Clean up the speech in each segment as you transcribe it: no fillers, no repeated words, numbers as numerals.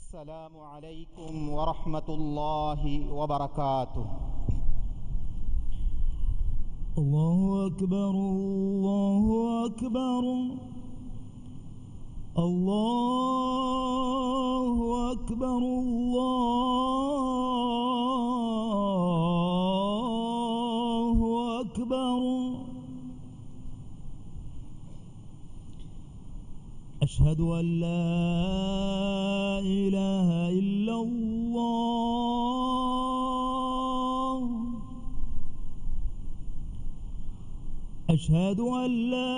السلام عليكم ورحمة الله وبركاته. الله أكبر الله أكبر الله أكبر الله أكبر. أشهد أن لا إله إلا الله. أشهد أن لا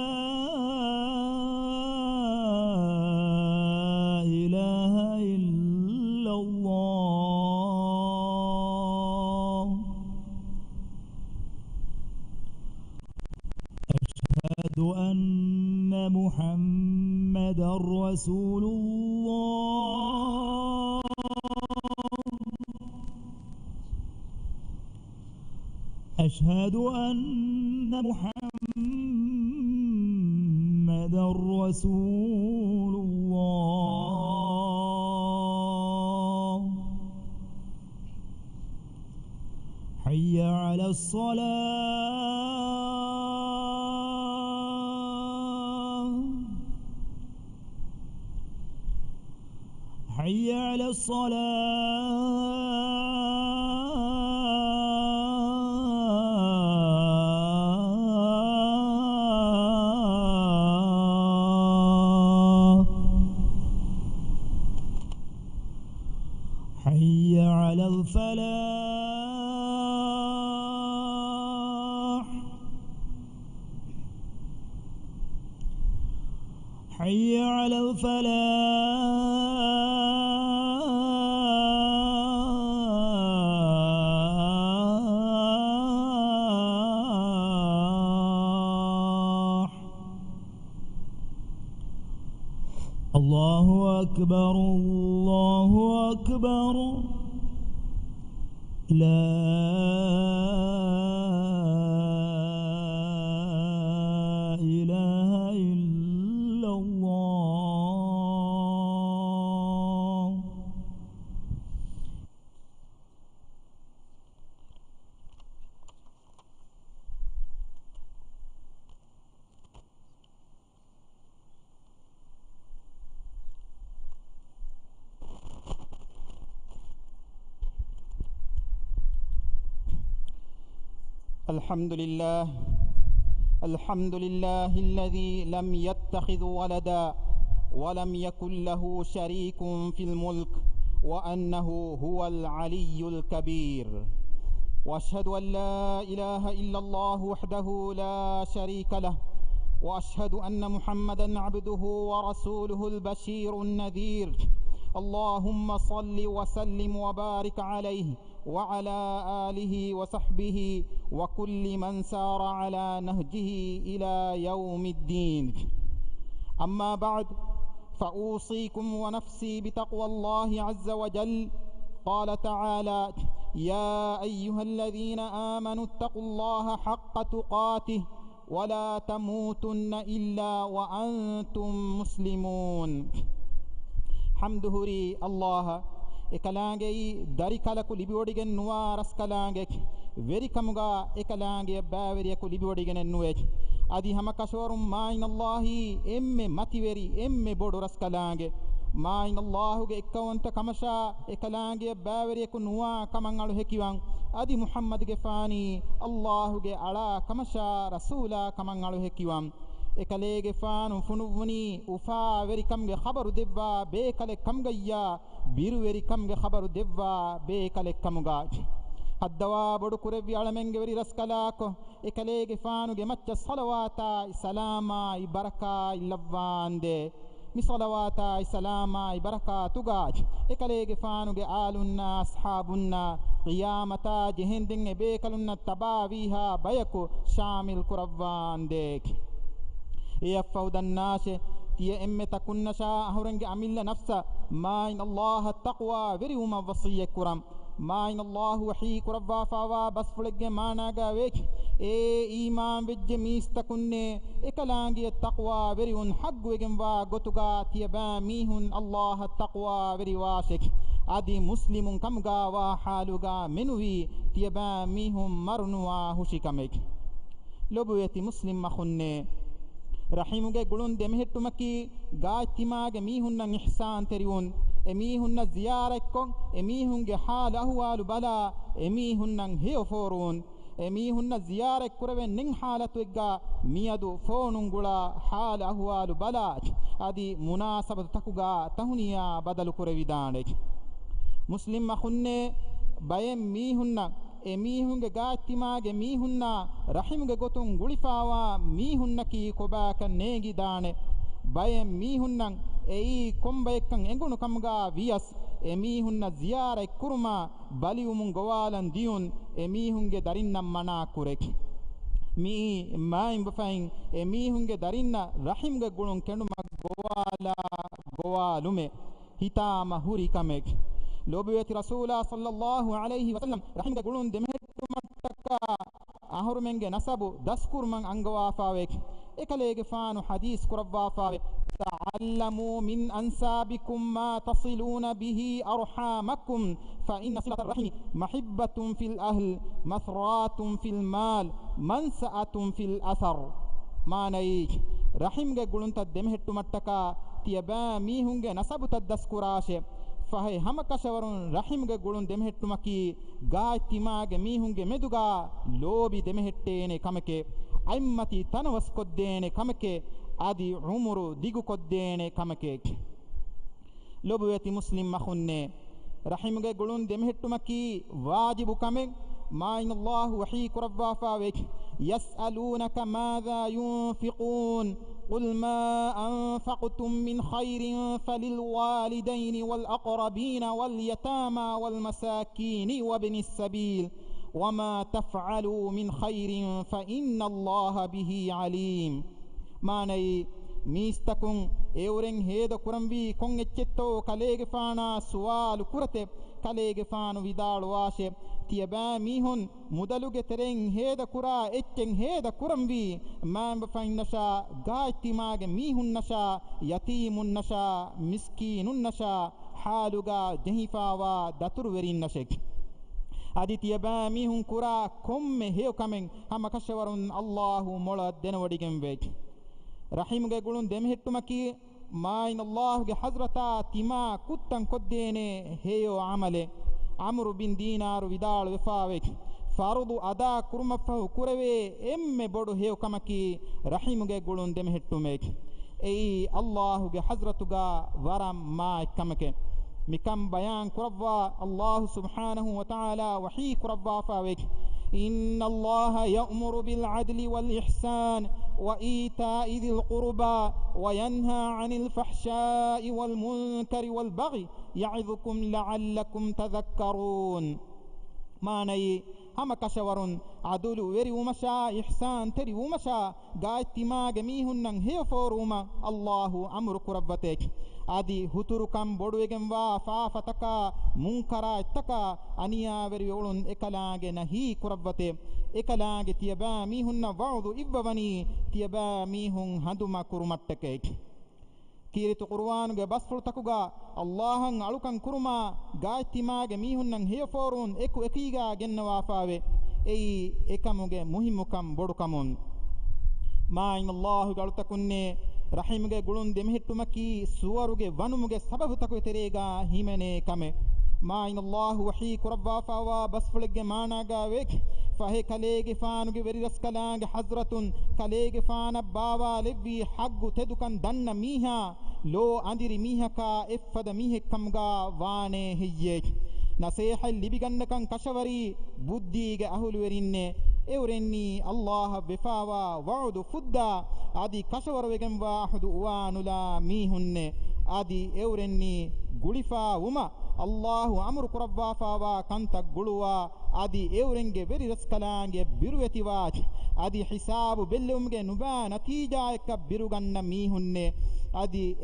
إله إلا الله. أشهد أن محمدا رسول الله. أشهد أن محمدا رسول الله. حي على الصلاة. حي على الصلاة. حي على الفلاح. حي على الفلاح. الله أكبر الله أكبر. لا إله إلا الله. الحمد لله الحمد لله الذي لم يتخذ ولدا ولم يكن له شريك في الملك وأنه هو العلي الكبير. وأشهد أن لا إله إلا الله وحده لا شريك له، وأشهد أن محمدا عبده ورسوله البشير النذير. اللهم صل وسلم وبارك عليه وعلى آله وصحبه وكل من سار على نهجه إلى يوم الدين. أما بعد، فأوصيكم ونفسي بتقوى الله عز وجل. قال تعالى: يا أيها الذين آمنوا اتقوا الله حق تقاته ولا تموتن إلا وأنتم مسلمون. حمدهري الله එකලාගේ දරි කලකු ලිබිවඩිගෙන් නුවා රස් කලාගේ වෙරිකමුගා එකලාගේ බෑවරියකු ලිබිවඩිගෙන් නුවේ අදි හම කෂවරුම් මායින් අල්ලාහි එම්මෙ මතිවෙරි එම්මෙ බොඩු රස් කලාගේ මායින් අල්ලාහුගේ එක්කවන්ත කමෂා එකලාගේ බෑවරියකු නුවා කමං අලු හෙකිවන් අදි මුහම්මද්ගේ ෆානි අල්ලාහුගේ අලා කමෂා රසූලා කමං අලු හෙකිවන් එකලේගේ ෆානු ෆුනුවනි උෆා වෙරිකම්ගේ ඛබරු දෙවවා බේකලෙ කම්ගయ్యා ಬಿರುವೆರಿ ಕಮ್ಗೆ ಖಬರು ದೆವ್ವ ಬೇಕಲೆ ಕಮುಗ ಅದ್ದವಾ ಬಡು ಕುರೆವಿ ಅಳಮೆಂಗೆ ವೆರಿ ರಸ್ಕಲಾಕೊ ಎಕಲೇಗೆ ಫಾನುಗೆ ಮಚ್ಚ ಸಲವಾತ ಸಲಾಮ ಇ ಬರಕಾ ಇಲ್ಲವ್ವಾಂದೆ ಮಿ ಸಲವಾತ ಇ ಸಲಾಮ ಇ ಬರಕಾ ತುಗಾಜ್ ಎಕಲೇಗೆ ಫಾನುಗೆ ಆಲುನ್ನ ಅಸ್ಹಾಬುನ್ನ ಕಿಯಾಮತ ಜೆಹೆಂದೆಂಗೆ ಬೇಕಲುನ್ನ ತಬಾವಿಹಾ ಬಯಕು ಶಾಮಿಲ್ ಕುರವ್ವಾಂದೆ ಎಫೌದನ್ನಾಶೆ tiya emme takunna sha ahurenge amilla nafsa ma in Allah taqwa veriuma wasiya kuram ma in Allah wahi kurwa fawa bas fulge managa wek ඊමාන් වෙජ්ජ මීස්තකුන්නේ එකලාංගිය තක්වා වෙරිවුන් හග්ගුවගෙන් වා ගොතුගා තියබෑ මීහුන් අල්ලාහ තක්වා වෙරි වාසෙක් আদি মুসলিমুন কামগা ওয়া হালুগা মেনুই তিয়বা মিহুম মারনুয়া হুশিকামেক লবুয়েতি মুসলিম মাখুন্নে রহিমুগে গুলুন দেমহেট্টুমাকি গায়তিমাগে মিহুন্নান ইহসান তেরিউন এমিহুন্না জিয়ারাক্কন এমিহুনগে হাল আহওয়ালু বালা এমিহুন্নান হেয়ফোরুন එමීහුන්න ziyarak kurave nin halatu egga miyadu phonun gula hal ahwalu balaj adi munasabatu takuga tahuniya badalu kuravidane muslim makhunne bayem mihunna emihunge gaattimage mihunna rahimuge gotun gulifawa mihunna ki kobaka negi dane bayem mihunnan ei kombayekkan engunu kamga vias emihunna ziyarak kurma baliumun gowalan diun emihunge darinnam mana kurek mi maim bafain emihunge darinna rahimge gulun kenuma gowalume hitama huri kamek lobiyati rasula sallallahu alaihi wasallam rahimge gulun demetumattaka ahurmenge nasabu daskurman angawafawek ekalege faanu hadis kurawafawek تعلموا من أنسابكم ما تصلون به أرحامكم فإن صلة الرحم محبة في الأهل مثرات في المال منسأة في الأثر ما نيك رحم قلنت الدمهت متكا تيبا ميهنج نسبت الدسكراش فهي هم كشورون رحم قلن دمهت مكي غاي تماغ ميهنج مدوغا لوبي دمهتين كمكي أمتي تنوس كدين كمكي adi umuru digu koddene kamakek lobweti muslim makhunne rahimge gulun demhettumaki wajibu kamek ma'in allah wahi kurabba fawek yas'alunaka madha yunfiqun qul ma anfaqtum min khairin falil walidaini wal aqrabin wal yatama wal masakin wa ibnis sabil wama taf'alu min khairin fa inna allah bihi alim manai mistakun euren heda kurambi kon eccetto kalege faana suwalu kurate kalege faanu vidalu washe tiyaba mihun mudaluge tereng heda kura eccen heda kurambi mamba fainnasha gaittimage mihun nasha yatimun nasha miskinun nasha haluga jehifawa daturu verin nashek aditiyaba mihun kura komme heu kamen hamakashwarun allahu mola denawadigen vek rahimge gulun demhettumaki main allahge hazrata tima kuttan koddene heyo amale amru bin dinar vidal wefawek farudu ada kurmafahu kurave emme bodu heyo kamaki rahimge gulun demhettumek ei allahge hazratuga waram ma kamake mikam bayan kurawwa allah subhanahu wa ta'ala wahi kurawwa fawek إن الله يأمر بالعدل والإحسان وإيتاء ذي القربى وينهى عن الفحشاء والمنكر والبغي يعظكم لعلكم تذكرون ماني هم كشورون عدل وري ومشا إحسان تري ومشا قايتما جميهن هي فوروما الله أمر كربتك adi huturukam boduwegen wa faafataka munkara ittaka aniya veri olun ekalaage nahi kurabwate ekalaage tiyaba mihunna wa'udu ibwani tiyaba mihun handuma kurumattake kiritu qur'an ge basful takuga allahan alukan kuruma gaittimage mihunnan heforun eku ekiga gennawa faave ei ekamuge muhimmukam bodukamun ma in allah galutakunne rahimge gulun demhettumaki suwaruge wanumuge sababutaku terega himene kame ma in allah wahi kurabba fawa basfulge managa vek fahe kalege faanuge veriras kalange hazratun kalege faana bawa levvi haggu tedukan danna miha lo andiri mihaka effada mihekkamga waane hiyye nasehal libigannakan kashavari buddhige ahulu werinne eurenni allah befawa wa'udu fudda adi kashawarwegen wa ahdu wanula mihunne adi eurenni gulifa uma allah amru kurabba fawa kanta guluwa adi eurenge veri raskalange biruwetiwa adi hisabu bellumge nuba natija ekka biruganna mihunne adi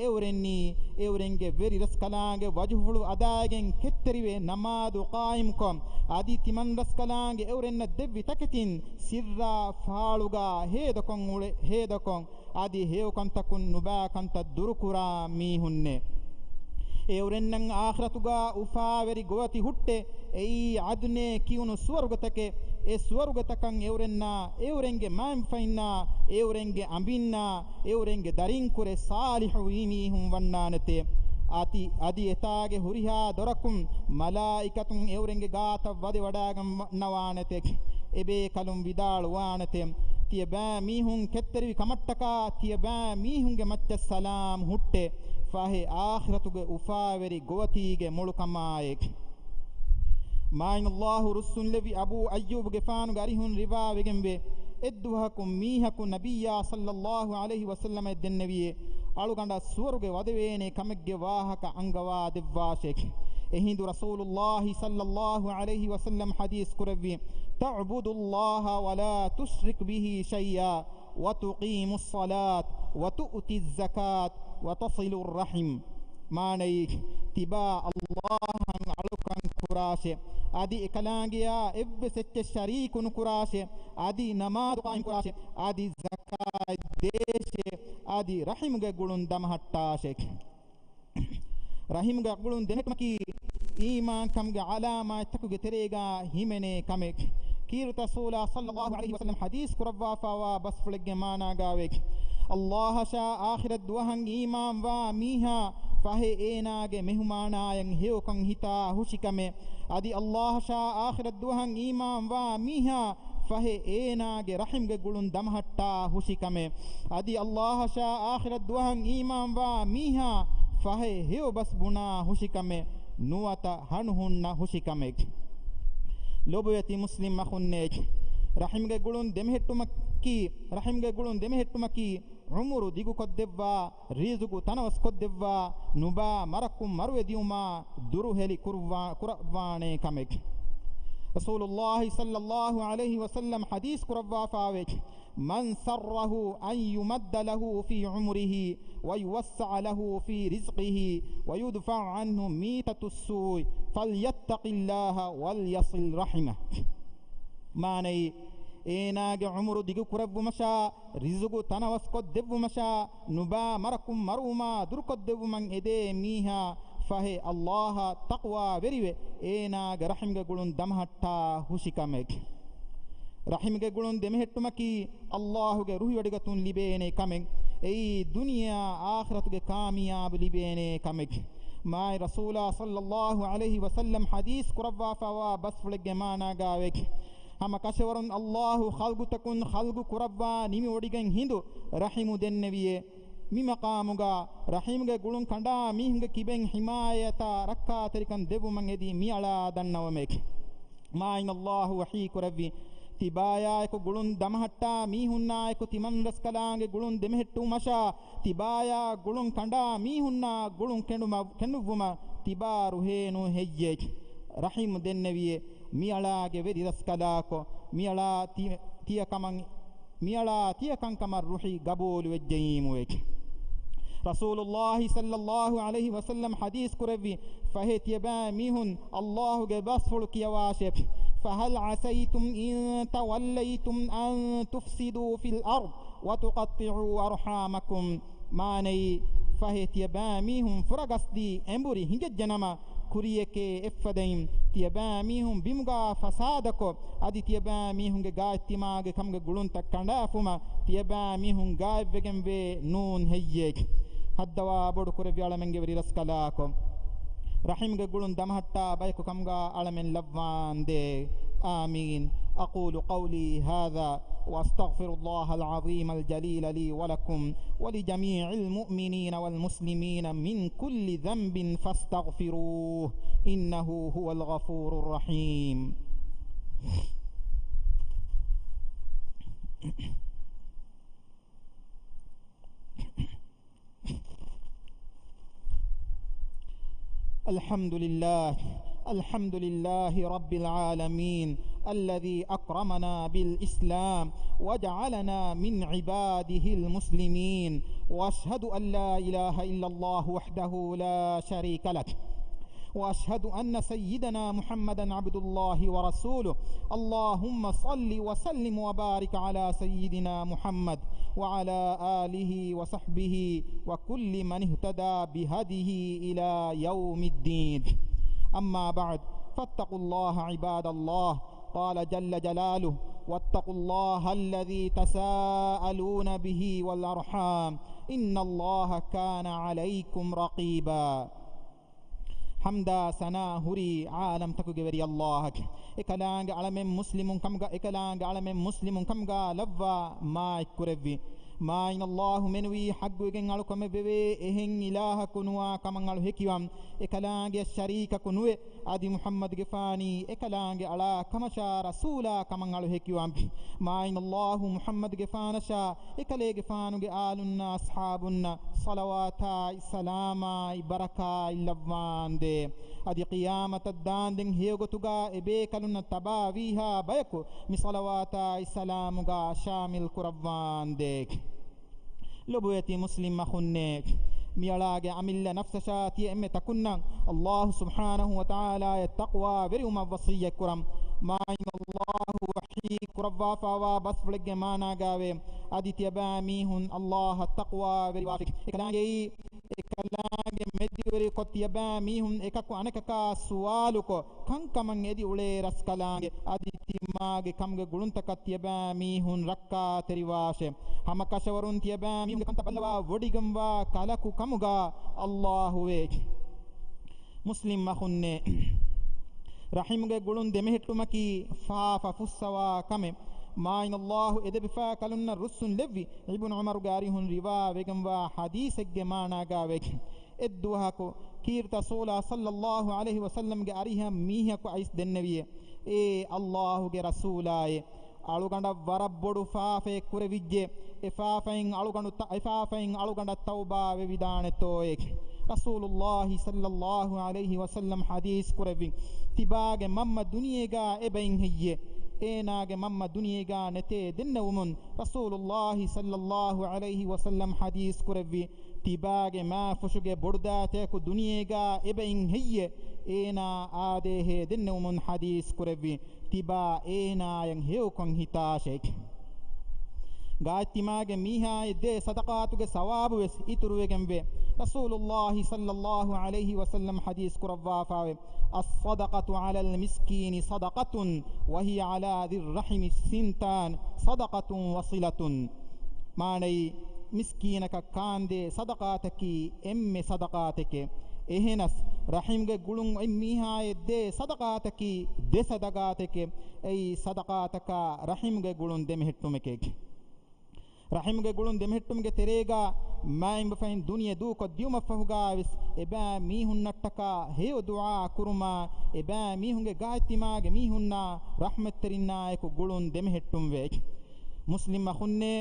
eurenge veri raskalange wajhulu adagen ketteriwe namadu qaim kom adi timan raskalange eurenna devvi taketin sirra faaluga hedakon ule hedakon adi heu kantakun nuba kanta durukura mihunne eurennan akhiratuga ufaveri gowati hutte ei adune kiunu suwarugatake e suwarugatakan eurenna eurenge maam fainna eurenge ambinna eurenge darinkure salihu imihum wannanate adi etage huriha dorakum malaikatun eurenge gaata wadi wadagam nawanate ebe kalum vidal wanate tieba mihun ketteri kamattaka tieba mihunge macca salam hutte fahe akhiratuge ufaveri gowatige mulukamaye main Allahu rusul levi Abu Ayyub gefanu garihun riva wegembe edduhakum mihaku nabiyya sallallahu alaihi wasallam denneviye aluganda suwaruge wadevene kamegge wahaka angawa devwashek ehindu rasulullah sallallahu alaihi wasallam hadis kurevi ta'budu allaha wa la tushrik bihi shay'a wa tuqimu as-salat wa tu'ti az-zakat wa tasilu ar-rahim manai tiba allahan alukan kurashe adi ekalangiya ebbe secce sharikun kurashe adi namaz qaim kurashe adi zakat deshe adi rahimge gulun damhattashe rahimge gulun denekmaki iman kamge alama takuge terega himene kamek kiruta rasula sallallahu alaihi wasallam hadis kurwa fawa basfulge mana gawek Allah sha akhirat duhan iman wa miha fahe enage mehumanayen heukan hita hushikame adi Allah sha akhirat duhan iman wa miha fahe enage rahimge gulun damhatta hushikame adi Allah sha akhirat duhan iman wa miha fahe heu bas buna hushikame nuwata hanuhunna hushikame lobuyati muslim makhunne rahimge gulun demhettumaki umuru digu koddevva rizugu tanawas koddevva nuba marakum marwediuma duru heli kurwane kamek rasulullah sallallahu alaihi wasallam hadis kurwa fawek man sarrahu an yumadda lahu fi umrihi wa yuwassa' lahu fi rizqihi wa yudfa' anhu mitatu as-su'i falyattaqillaha wal yasil rahimah manai enage umru digu kurabbu masha rizugu tanawas koddevvu masha nuba marakum maruma durkodevvu man ede miha fahe Allah taqwa verive enage rahimge gulun damhatta hushikamek rahimge gulun demehettumaki Allahuge ruhi wadigatun libene kamek ei dunya akhiratuge kamiyab libene kamek mai rasula sallallahu alaihi wasallam hadis kurwa fawa basfulge mana gawek hama kashawarun Allahu khalgutakun khalgu kurabba nimi odigen hindu rahimu denneviye mi maqamuga rahimge gulun kanda mihunge kiben himayata rakka terikan devu man edi mi ala dannawamek main Allahu wahi kuravvi tibaya ko gulun damhatta mihunna ko timan raskalange gulun demehettu masha tibaya gulun kanda mihunna gulun kenduma tibaru henu hejje rahim denneviye mialage veri raskalako miala tiyakan kamar ruhi gabulu wejjimu wek rasulullah sallallahu alaihi wasallam hadis kurevi fahet yaba mihun allah ge basful kiyawashef fahal asaytum in tawallaytum an tufsidu fil ard wa tuqatti'u arhamakum manai fahet yaba mihun furagasdi emburi hingejjanama kuriyeke effadaim tiaba mihun bimuga fasadako adi tiaba mihunge gaattimage kamge gulunta kandafuma tiaba mihun gaavvegembe nun heyyek haddawa bodu kurevi alamenge veri raskalako rahimge gulun damhatta bayko kamga alamen lavwande amin aqulu qawli hadha واستغفر الله العظيم الجليل لي ولكم ولجميع المؤمنين والمسلمين من كل ذنب فاستغفروه إنه هو الغفور الرحيم الحمد لله رب العالمين الذي أكرمنا بالإسلام وجعلنا من عباده المسلمين وأشهد أن لا إله إلا الله وحده لا شريك له وأشهد أن سيدنا محمدا عبد الله ورسوله اللهم صل وسلم وبارك على سيدنا محمد وعلى آله وصحبه وكل من اهتدى بهديه إلى يوم الدين أما بعد فاتقوا الله عباد الله قال جل جلاله واتقوا الله الذي تساءلون به والأرحام إن الله كان عليكم رقيبا حمدا سنا هري عالم تكوغوري الله إكلانغ علم مسلم كمغا إكلانغ علم مسلم كمغا لفا ما يكربي ما إن الله منوي حق وجن على كم ببي إهن إله كنوا كمان على هكيام إكلانغ الشريك كنوه أدي محمد جفاني إكلانغ على كمشا رسولا كمان على هكيام ما إن الله محمد جفانشا إكلي جفانو جآلنا أصحابنا صلوات سلام بركة اللبان دي أدي قيامة الدان دين هيغو تغا إبيكالنا تباويها بيكو مصلوات سلام غا شامل كربان ديك لبويتي مسلم مخنك ميلاغي عمل نفس شاتي أمي تكنا الله سبحانه وتعالى التقوى بريوم وصية كرم ما إن الله وحي كربا فوا بس فلق مانا غاوي أدي تيباميهن الله التقوى بريوافك إكلانغي مديوري كو تيباميهن إكاكو أنكاكا سوالوكو كان كمان يدي أولي رسكالانغي أدي تيماغي كمغي قلنتكا تيباميهن ركا تريواشي هم كشورون تيباميهن كنت بلوا وديغموا كالاكو كمغا الله ويك مسلم مخنة رحمه قلون دمهتمكي فافا فسوا كمي ما إن الله إذا بفا كلنا الرسل لبي ابن عمر غاريهن روا ويغموا حديث الجمانا غاويك ادوهاكو كيرت صولا صلى الله عليه وسلم غاريها ميهكو عيس دنبيه الله رسولاي අලුගඬ වරබ්බොඩු ෆාෆේ කුරවිජ්ජේ එෆාෆෙන් අලුගඬ තෞබා වෙවිදානෙතෝයේ රසූලුල්ලාහි සල්ලල්ලාහු අලයිහි වසල්ලම් හදීස් කුරවි තිබාගේ මම්ම දුනියේගා එබෙන් හියේ ඒනාගේ මම්ම දුනියේගා නැතේ දෙන්නවුමුන් රසූලුල්ලාහි සල්ලල්ලාහු අලයිහි වසල්ලම් හදීස් කුරවි තිබාගේ මා ෆුෂුගේ බොඩදාතේකු දුනියේගා එබෙන් හියේ ඒනා ආදේහේ දෙන්නවුමුන් හදීස් කුරවි තිබා ඒනායන් හේවකොන් හිතාෂෙක් ගාත්තිමාගේ මීහායේ දේ සදකාතුගේ සවාබු වෙස් ඉතුරුවෙගෙන් වේ රසූලුල්ලාහි සල්ලල්ලාහු අලයිහි වසල්ලම් හදීස් කුරවාෆාවේ الصدقة على المسكين صدقة وهي على ذي الرحم السنتان صدقة وصلة ماني مسكينك كاندي صدقاتك ام صدقاتك එහෙනස් රහීම්ගේ ගුළුන් එම්මීහායේ දේ සදකාතකි දේ සදකාතකේ ඒ සදකාතක රහීම්ගේ ගුළුන් දෙමෙහෙට්ටුමකේ රහීම්ගේ ගුළුන් දෙමෙහෙට්ටුමගේ තෙරේගා මයිම් බෆයින් දුනිය දූක දියුම ෆහුගාවිස් එබා මීහුන්නට්ටක හේව දුආ කුරුමා එබා මීහුන්ගේ ගායතිමාගේ මීහුන්නා රහමත් තරින්නායක ගුළුන් දෙමෙහෙට්ටුම් වේ මුස්ලිම් අඛුන්නේ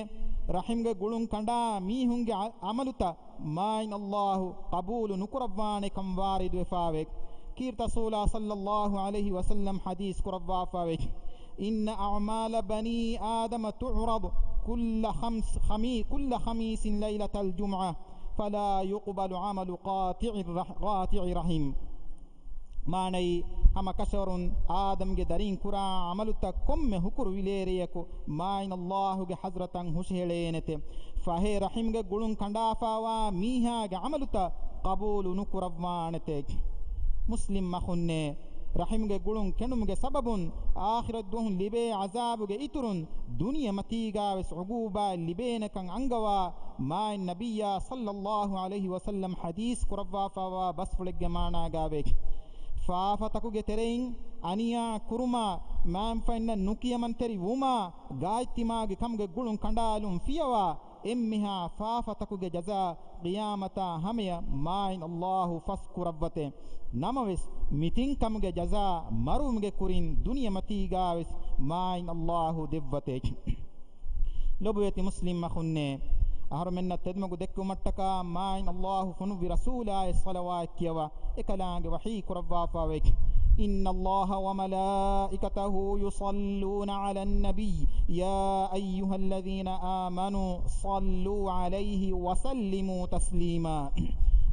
රහීම්ගේ ගුළුන් කණ්ඩා මීහුන්ගේ අමලුත ماين الله قبول نكربان كم وارد وفاوك كيرت رسول صلى الله عليه وسلم حديث كربا فاوك إن أعمال بني آدم تعرض كل خميس ليلة الجمعة فلا يقبل عمل قاطع رحم ماني هم كشورون آدم جدارين كرا عملت كم هكر ويليريكو ماين الله حضرة هشهلينته فهي رحم جلون كندافا ميها عملت قبول نكربانته مسلم مخنة رحم جلون كنوم سبب آخر الدهن لبي عذاب إترون دنيا متيجا وسعقوبة لبينا كان عنجوا ما النبي صلى الله عليه وسلم حديث كربا فوا بس فلق جمانا جابك فافتكوගේ තෙරෙන් අනියා කුරුමා මෑම් ෆයින්න නුකියමන්තරි වුමා ගායිතිමාගේ කම්ගේ ගුළුන් කණ්ඩාලුම් ෆියවා එම්මිහා ෆාෆතකුගේ ජසා ඛියාමතා හමය මායින් අල්ලාහු ෆස්කුරබ්වතේ නමවෙස් මිතින් කම්ගේ ජසා මරුම්ගේ කුරින් දුනියමතීගාවෙස් මායින් අල්ලාහු දෙව්වතේ ලොබුවේති මුස්ලිම් මඛුන්නේ أهرمنا تدمج دك متكا ماين الله فنو برسوله الصلوات كيوا إكلانج وحيك ربا فاوك إن الله وملائكته يصلون على النبي يا أيها الذين آمنوا صلوا عليه وسلموا تسليما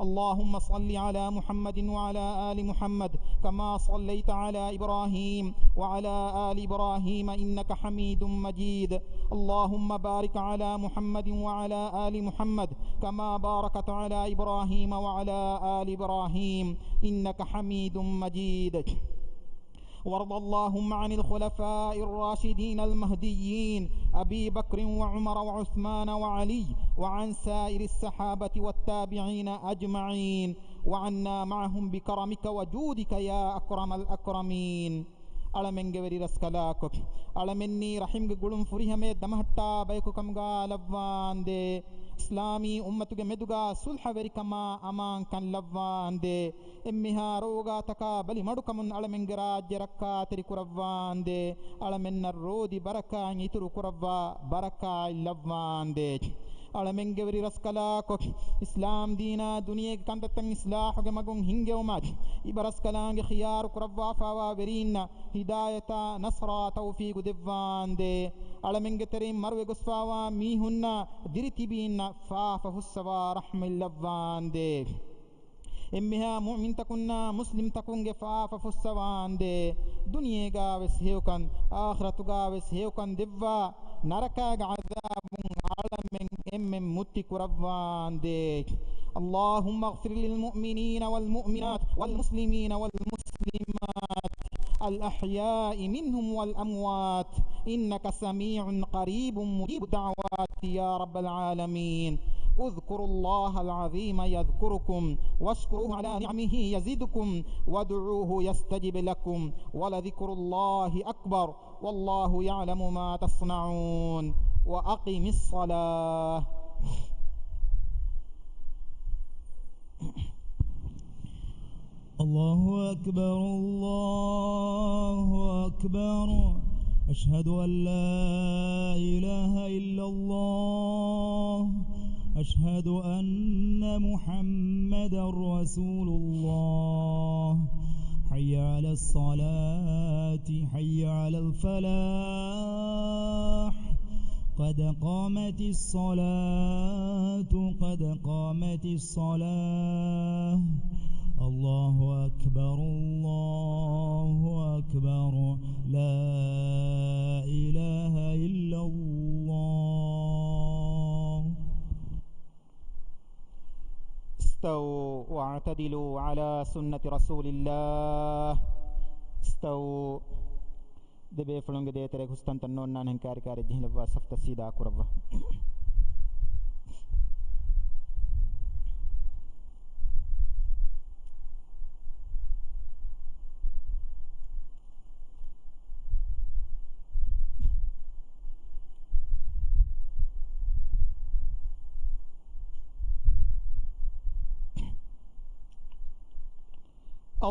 اللهم صل على محمد وعلى آل محمد كما صليت على إبراهيم وعلى آل إبراهيم إنك حميد مجيد. اللهم بارك على محمد وعلى آل محمد كما باركت على إبراهيم وعلى آل إبراهيم إنك حميد مجيد. وارض اللهم عن الخلفاء الراشدين المهديين أبي بكر وعمر وعثمان وعلي وعن سائر الصحابة والتابعين أجمعين وعنا معهم بكرمك وجودك يا أكرم الأكرمين. ಅಳಮೆಂಗೆವರಿ ರಸ್ಕಲಾಕ ಅಳಮೆನ್ನಿ ರಹಿಮ್ಗೆ ಗುಳುಂ ಫುರಿಹಮೆ ದಮಹಟ್ಟಾ ಬೈಕು ಕಮ್ಗಾ ಲವ್ವಾಂದೆ ಇಸ್ಲಾಮಿ ಉಮ್ಮತುಗೆ ಮೆದುಗಾ ಸುಲ್ಹವೆರಿ ಕಮಾ ಅಮಾನ್ ಕನ್ ಲವ್ವಾಂದೆ ಎಮ್ಮಿಹಾ ರೋಗಾ ತಕಾ ಬಲಿ ಮಡುಕಮುನ್ ಅಳಮೆಂಗೆ ರಾಜ್ಯ ರಕ್ಕಾ ತೆರಿ ಕುರವ್ವಾಂದೆ ಅಳಮೆನ್ನ ರೋದಿ ಬರಕಾ ಇತುರು ಕುರವ್ವಾ ಬರಕಾ ಲವ್ವಾಂದೆ ಅಳಮೆಂಗೆವರಿ ರಸ್ಕಲಾಕ ಇಸ್ಲಾಂ ದೀನಾ ದುನಿಯೆಗೆ ಕಂದತ್ತಂ ಇಸ್ಲಾಹುಗೆ ಮಗುಂ ಹಿಂಗೆ ಉಮಾಜ್ ಇಬರಸ್ಕಲಾಂಗೆ ಖಿಯಾರು ಕುರವ್ವಾ ಫಾವಾ ವೆರೀನ್ನ ಹಿದಾಯತ ನಸ್ರಾ ತೌಫೀಗು ದಿವ್ವಾಂದೆ ಅಳಮೆಂಗೆ ತೆರಿ ಮರುವೆ ಗುಸ್ವಾವಾ ಮೀಹುನ್ನ ದಿರಿತಿಬೀನ್ನ ಫಾಫ ಹುಸ್ಸವಾ ರಹ್ಮಿಲ್ಲವ್ವಾಂದೆ ಎಮ್ಮಿಹಾ ಮುಮಿನ್ ತಕುನ್ನ ಮುಸ್ಲಿಂ ತಕುಂಗೆ ಫಾಫ ಫುಸ್ಸವಾಂದೆ ದುನಿಯೆಗಾವೆಸ್ ಹೇವ್ಕನ್ ಆಖ್ರತುಗಾವೆಸ್ ಹೇವ್ಕನ್ ದಿವ್ವಾ ನರಕಾಗ ಅಜಾಬುಂ ಆಳಮೆಂ ಎಮ್ಮೆಂ ಮುತ್ತಿ ಕುರವ್ವಾಂದೆ. اللهم اغفر للمؤمنين والمؤمنات والمسلمين والمسلمات الأحياء منهم والأموات إنك سميع قريب مجيب الدعوات يا رب العالمين. اذكروا الله العظيم يذكركم واشكروه على نعمه يزدكم وادعوه يستجب لكم ولذكر الله أكبر والله يعلم ما تصنعون. وأقم الصلاة. الله أكبر الله أكبر أشهد أن لا إله إلا الله أشهد أن محمدا رسول الله. حي على الصلاة حي على الفلاح قد قامت الصلاة قد قامت الصلاة. الله أكبر الله أكبر لا إله إلا الله. استووا واعتدلوا على سنة رسول الله. استووا دبي فلونج دي تري خستانتنون نان هنكاري كاري جهلوا سفت سيدا كروا.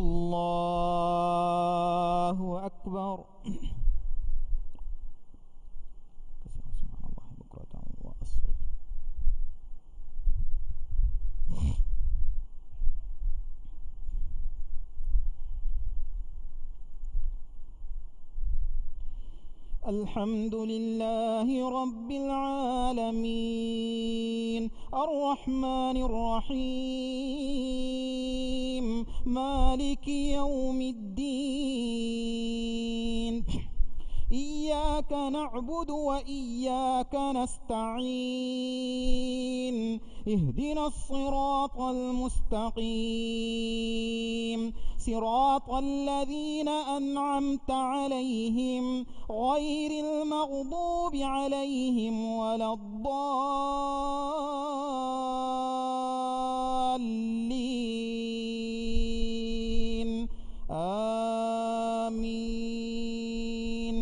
الله أكبر. سبحان الله بكرة وأصيلا. الحمد لله رب العالمين الرحمن الرحيم مالك يوم الدين إياك نعبد وإياك نستعين اهدنا الصراط المستقيم صراط الذين أنعمت عليهم غير المغضوب عليهم ولا الضالين آمين.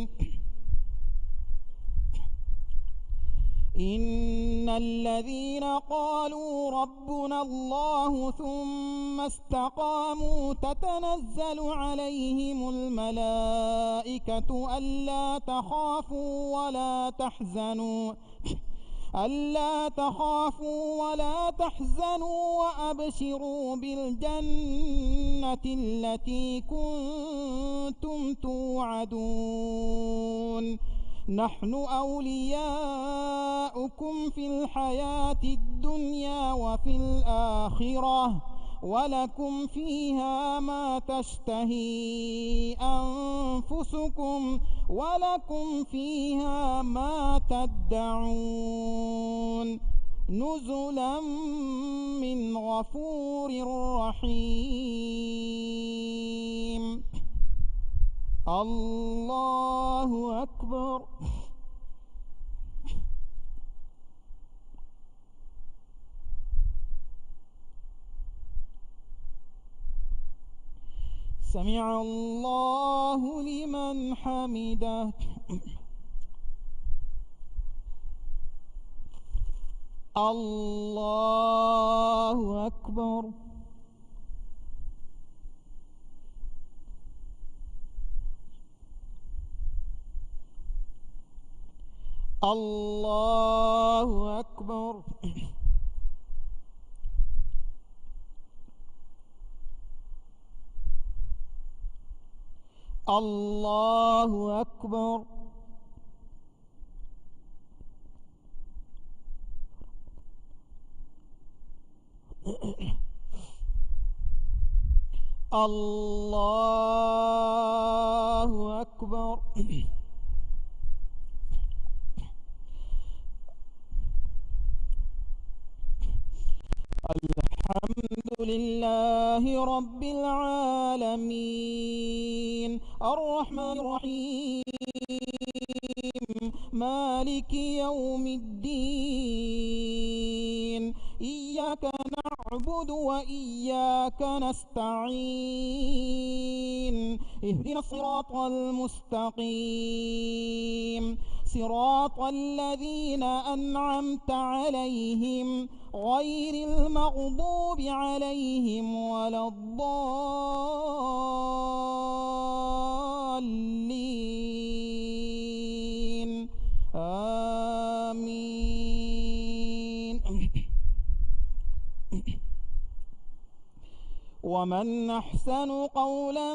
إن الذين قالوا ربنا الله ثم استقاموا تتنزل عليهم الملائكة ألا تخافوا ولا تحزنوا وأبشروا بالجنة التي كنتم توعدون نحن أولياؤكم في الحياة الدنيا وفي الآخرة ولكم فيها ما تشتهي أنفسكم ولكم فيها ما تدعون نزلا من غفور رحيم. الله أكبر. سمع الله لمن حمده. الله أكبر. الله أكبر. الله أكبر. الله أكبر. الحمد لله رب العالمين الرحمن الرحيم مالك يوم الدين إياك نعبد وإياك نستعين اهدنا الصراط المستقيم صراط الذين أنعمت عليهم غير المغضوب عليهم ولا الضالين آمين. ومن أحسن قولا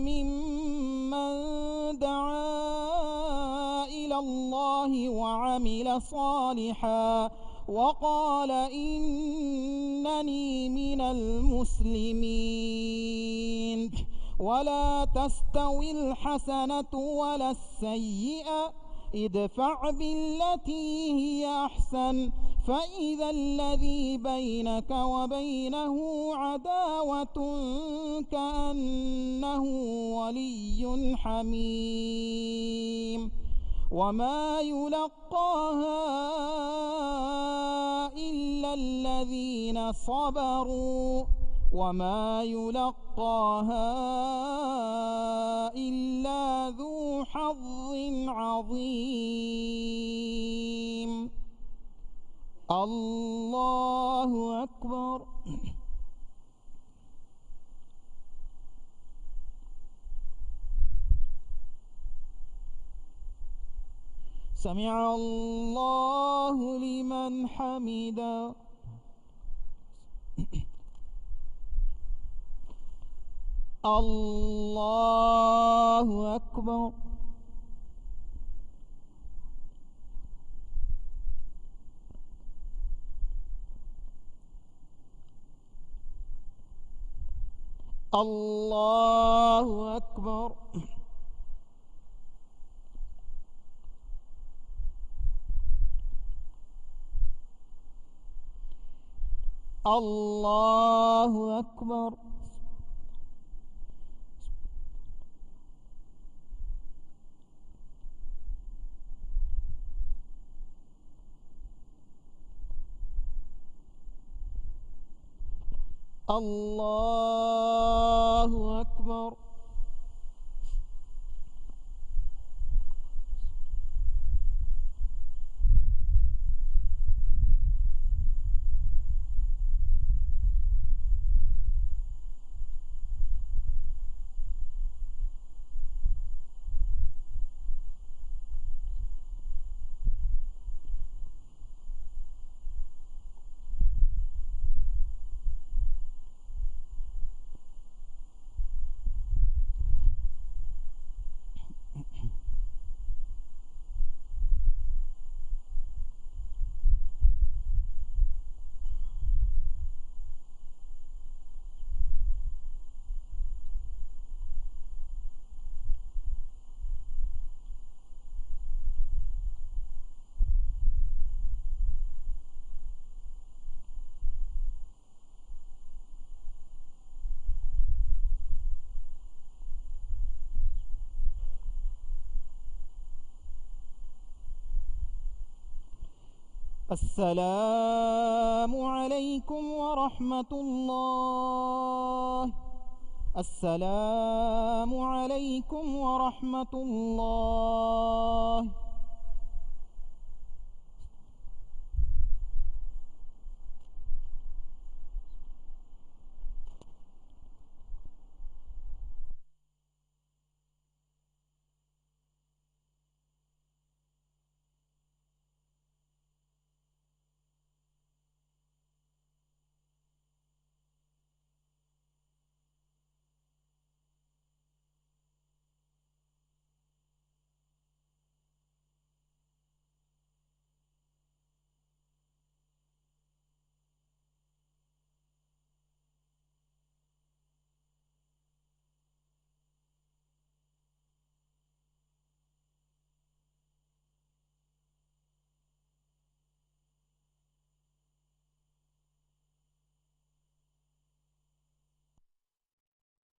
ممن دعا إلى الله وعمل صالحا وقال إنني من المسلمين. ولا تستوي الحسنة ولا السيئة ادفع بالتي هي أحسن فإذا الذي بينك وبينه عداوة كأنه ولي حميم. وما يلقاها إلا الذين صبروا وما يلقاها إلا ذو حظ عظيم. الله أكبر. سمع الله لمن حمده. الله أكبر. الله أكبر. الله أكبر. الله أكبر. السلام عليكم ورحمة الله. السلام عليكم ورحمة الله.